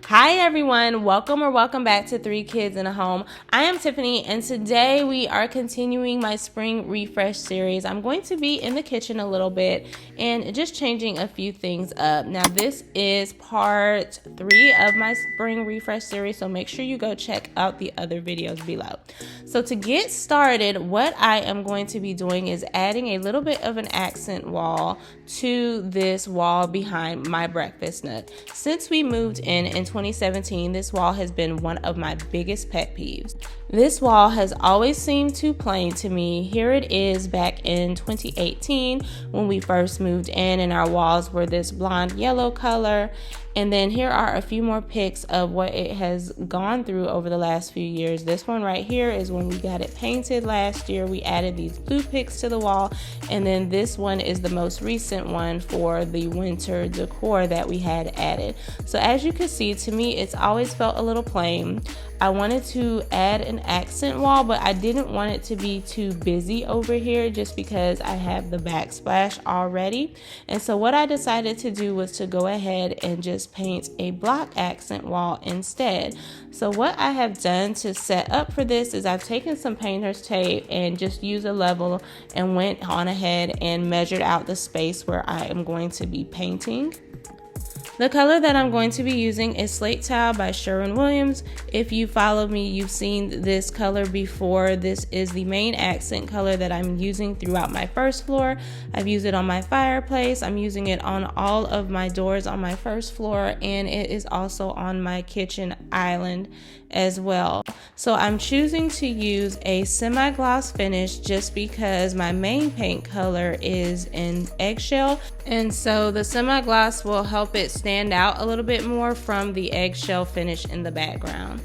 Hi everyone, welcome back to Three Kids in a Home. I am Tiffany and today we are continuing my spring refresh series. I'm going to be in the kitchen a little bit and just changing a few things up. Now this is part 3 of my spring refresh series, so make sure you go check out the other videos below. So to get started, what I am going to be doing is adding a little bit of an accent wall to this wall behind my breakfast nook. Since we moved in 2017, this wall has been one of my biggest pet peeves. This wall has always seemed too plain to me. Here it is back in 2018 when we first moved in and our walls were this blonde yellow color. And then here are a few more pics of what it has gone through over the last few years. This one right here is when we got it painted last year. We added these blue pics to the wall. And then this one is the most recent one for the winter decor that we had added. So as you can see, to me, it's always felt a little plain. I wanted to add an accent wall, but I didn't want it to be too busy over here just because I have the backsplash already. And so what I decided to do was to go ahead and just paint a block accent wall instead. So what I have done to set up for this is I've taken some painter's tape and just used a level and went on ahead and measured out the space where I am going to be painting. The color that I'm going to be using is Slate Tile by Sherwin-Williams. If you follow me, you've seen this color before. This is the main accent color that I'm using throughout my first floor. I've used it on my fireplace. I'm using it on all of my doors on my first floor, and it is also on my kitchen island as well. So I'm choosing to use a semi-gloss finish just because my main paint color is in eggshell, and so the semi-gloss will help it stand out a little bit more from the eggshell finish in the background.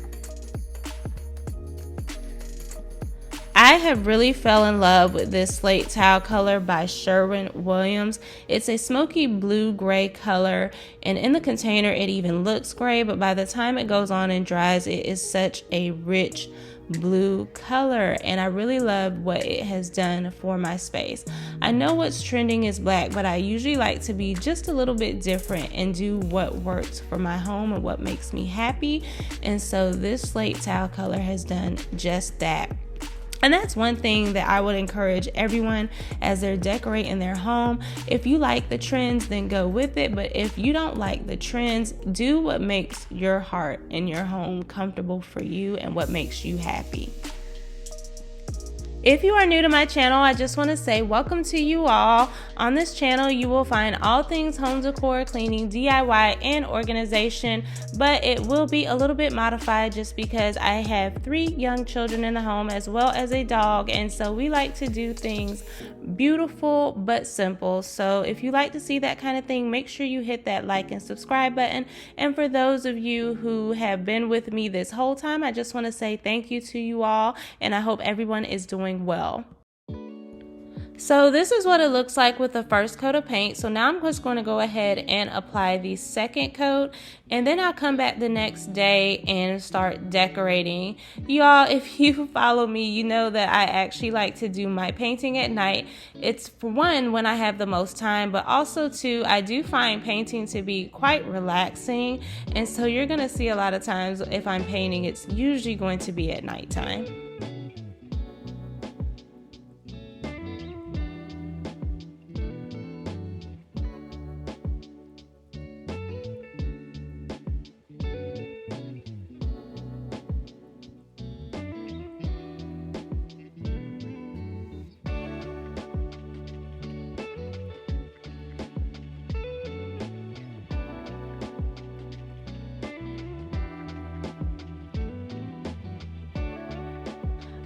I have really fell in love with this Slate Tile color by Sherwin-Williams. It's a smoky blue gray color, and in the container it even looks gray, but by the time it goes on and dries, it is such a rich blue color, and I really love what it has done for my space. I know what's trending is black, but I usually like to be just a little bit different and do what works for my home and what makes me happy, and so this Slate Tile color has done just that. And that's one thing that I would encourage everyone as they're decorating their home. If you like the trends, then go with it. But if you don't like the trends, do what makes your heart and your home comfortable for you and what makes you happy. If you are new to my channel, I just want to say welcome to you all. On this channel, you will find all things home decor, cleaning, DIY, and organization, but it will be a little bit modified just because I have 3 young children in the home as well as a dog, and so we like to do things beautiful but simple. So if you like to see that kind of thing, make sure you hit that like and subscribe button. And for those of you who have been with me this whole time, I just want to say thank you to you all, and I hope everyone is doing well. So this is what it looks like with the first coat of paint. So now I'm just going to go ahead and apply the second coat, and then I'll come back the next day and start decorating. Y'all, if you follow me, you know that I actually like to do my painting at night. It's for one, when I have the most time, but also two, I do find painting to be quite relaxing. And so you're going to see a lot of times if I'm painting, it's usually going to be at nighttime.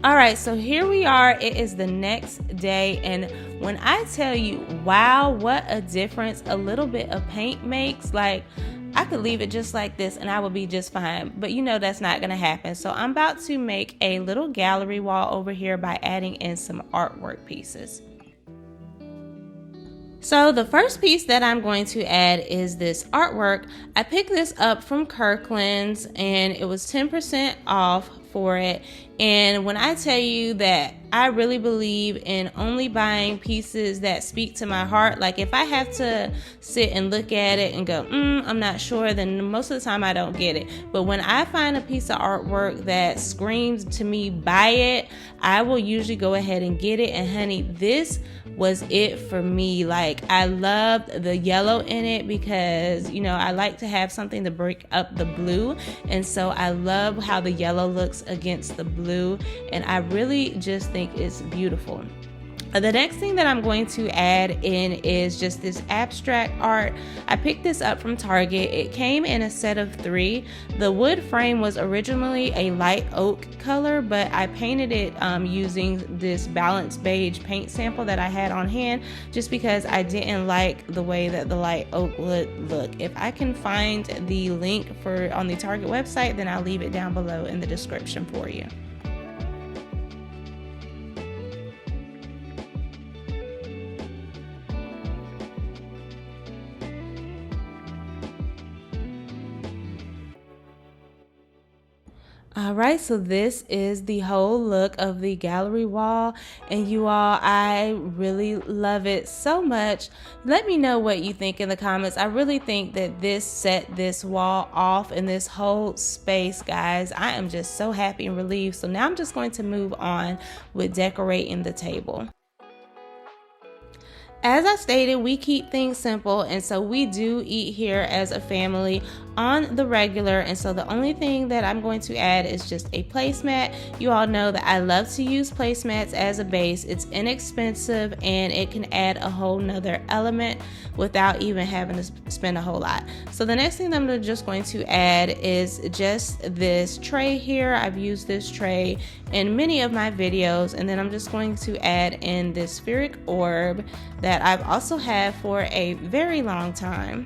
All right, so here we are. It is the next day, and when I tell you, wow, what a difference a little bit of paint makes. Like, I could leave it just like this and I would be just fine, but you know that's not gonna happen. So I'm about to make a little gallery wall over here by adding in some artwork pieces. So the first piece that I'm going to add is this artwork. I picked this up from Kirkland's and it was 10% off for it, And when I tell you that I really believe in only buying pieces that speak to my heart, like if I have to sit and look at it and go, I'm not sure, then most of the time I don't get it. But when I find a piece of artwork that screams to me, buy it, I will usually go ahead and get it. And honey, this was it for me. Like, I loved the yellow in it because, you know, I like to have something to break up the blue. And so I love how the yellow looks against the blue. And I really just think it's beautiful. The next thing that I'm going to add in is just this abstract art. I picked this up from Target. It came in a set of 3. The wood frame was originally a light oak color, but I painted it using this balanced beige paint sample that I had on hand, just because I didn't like the way that the light oak would look. If I can find the link for on the Target website, then I'll leave it down below in the description for you. All right, so this is the whole look of the gallery wall, and you all, I really love it so much. Let me know what you think in the comments. I really think that this set this wall off in this whole space, guys. I am just so happy and relieved. So now I'm just going to move on with decorating the table. As I stated, we keep things simple, and so we do eat here as a family on the regular. And so the only thing that I'm going to add is just a placemat. You all know that I love to use placemats as a base. It's inexpensive and it can add a whole nother element without even having to spend a whole lot. So the next thing that I'm just going to add is just this tray here. I've used this tray in many of my videos, and then I'm just going to add in this spheric orb that I've also had for a very long time.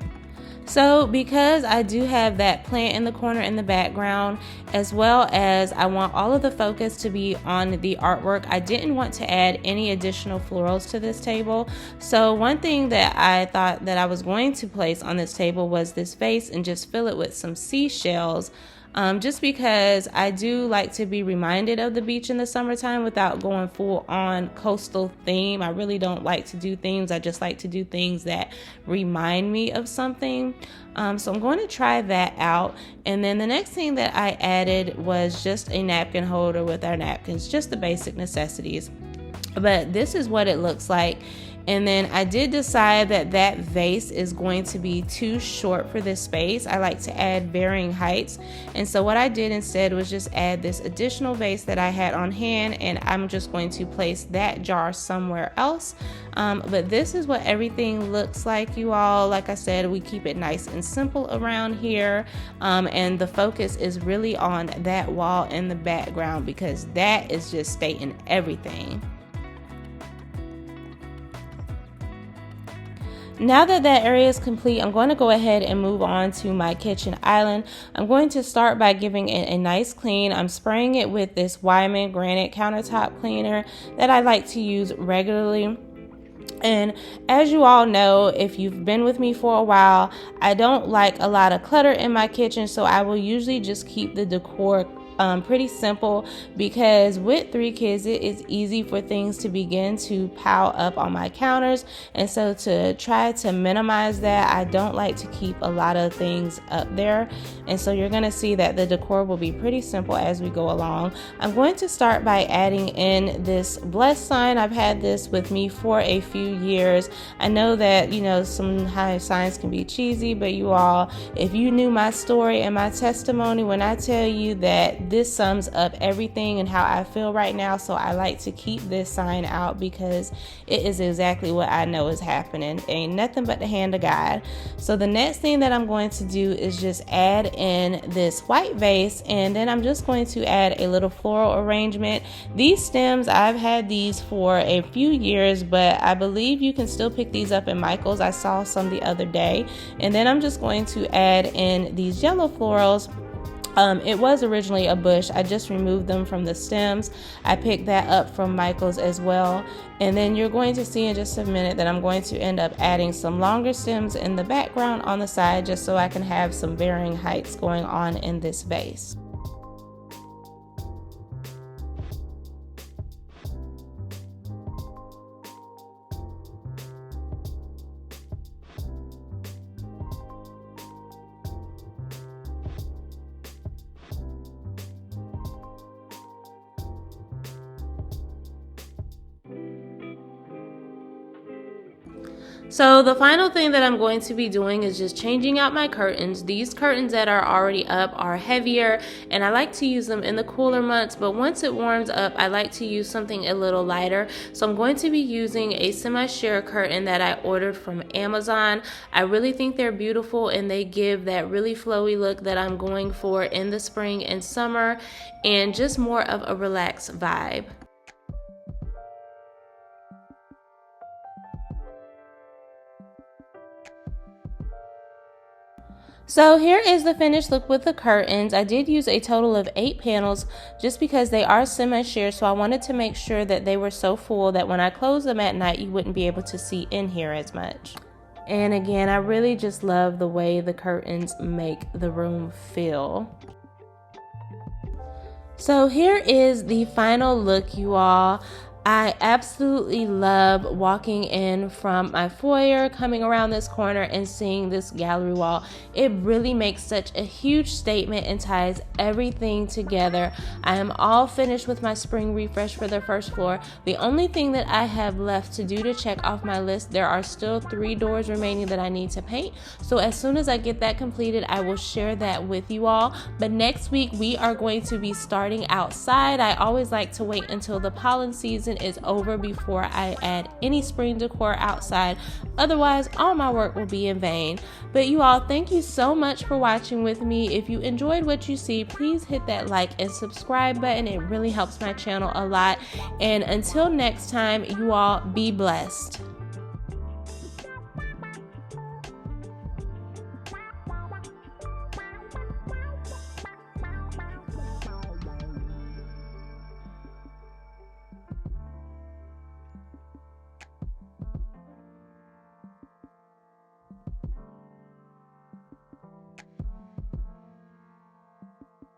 So because I do have that plant in the corner in the background, as well as I want all of the focus to be on the artwork, I didn't want to add any additional florals to this table. So one thing that I thought that I was going to place on this table was this vase and just fill it with some seashells. Just because I do like to be reminded of the beach in the summertime without going full on coastal theme. I really don't like to do themes. I just like to do things that remind me of something. So I'm going to try that out. And then the next thing that I added was just a napkin holder with our napkins, just the basic necessities. But this is what it looks like. And then I did decide that that vase is going to be too short for this space. I like to add varying heights. And so what I did instead was just add this additional vase that I had on hand, and I'm just going to place that jar somewhere else. But this is what everything looks like, you all. Like I said, we keep it nice and simple around here. And the focus is really on that wall in the background because that is just stating everything. Now that that area is complete, I'm going to go ahead and move on to my kitchen island. I'm going to start by giving it a nice clean. I'm spraying it with this Wyman Granite countertop cleaner that I like to use regularly. And as you all know, if you've been with me for a while, I don't like a lot of clutter in my kitchen, so I will usually just keep the decor pretty simple, because with 3 kids it is easy for things to begin to pile up on my counters. And so to try to minimize that, I don't like to keep a lot of things up there. And so you're going to see that the decor will be pretty simple as we go along. I'm going to start by adding in this bless sign. I've had this with me for a few years. I know that, you know, some high signs can be cheesy, but you all, if you knew my story and my testimony, when I tell you that this sums up everything and how I feel right now, so I like to keep this sign out because it is exactly what I know is happening. Ain't nothing but the hand of God. So the next thing that I'm going to do is just add in this white vase, and then I'm just going to add a little floral arrangement. These stems, I've had these for a few years, but I believe you can still pick these up in Michael's. I saw some the other day. And then I'm just going to add in these yellow florals. It was originally a bush. I just removed them from the stems. I picked that up from Michael's as well. And then you're going to see in just a minute that I'm going to end up adding some longer stems in the background on the side, just so I can have some varying heights going on in this vase. So the final thing that I'm going to be doing is just changing out my curtains. These curtains that are already up are heavier, and I like to use them in the cooler months, but once it warms up, I like to use something a little lighter. So I'm going to be using a semi-sheer curtain that I ordered from Amazon. I really think they're beautiful, and they give that really flowy look that I'm going for in the spring and summer, and just more of a relaxed vibe. So here is the finished look with the curtains. I did use a total of 8 panels just because they are semi-sheer, so I wanted to make sure that they were so full that when I close them at night, you wouldn't be able to see in here as much. And again, I really just love the way the curtains make the room feel. So here is the final look, you all. I absolutely love walking in from my foyer, coming around this corner and seeing this gallery wall. It really makes such a huge statement and ties everything together. I am all finished with my spring refresh for the first floor. The only thing that I have left to do to check off my list, there are still 3 doors remaining that I need to paint. So as soon as I get that completed, I will share that with you all. But next week we are going to be starting outside. I always like to wait until the pollen season is over before I add any spring decor outside. Otherwise, all my work will be in vain. But you all, thank you so much for watching with me. If you enjoyed what you see, please hit that like and subscribe button. It really helps my channel a lot. And until next time, you all be blessed.